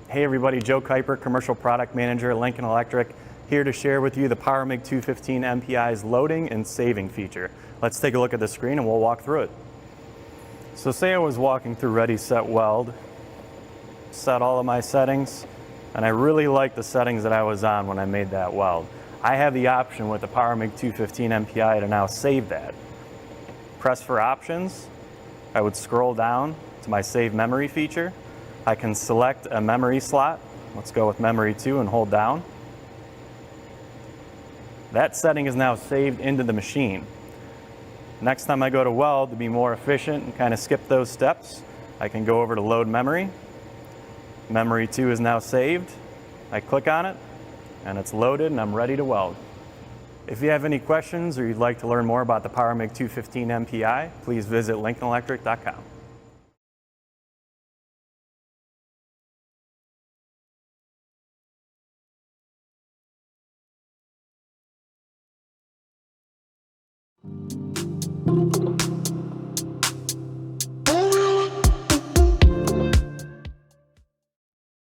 Hey everybody, Joe Kuiper, Commercial Product Manager at Lincoln Electric, here to share with you the Power MIG 215 MPI's loading and saving feature. Let's take a look at the screen and we'll walk through it. So say I was walking through Ready, Set, Weld, set all of my settings, and I really like the settings that I was on when I made that weld. I have the option with the Power MIG 215 MPI to now save that. Press for options, I would scroll down to my save memory feature. I can select a memory slot. Let's go with memory 2 and hold down. That setting is now saved into the machine. Next time I go to weld, to be more efficient and kind of skip those steps, I can go over to load memory. Memory 2 is now saved. I click on it and it's loaded and I'm ready to weld. If you have any questions or you'd like to learn more about the Power MIG 215 MPI, please visit lincolnelectric.com.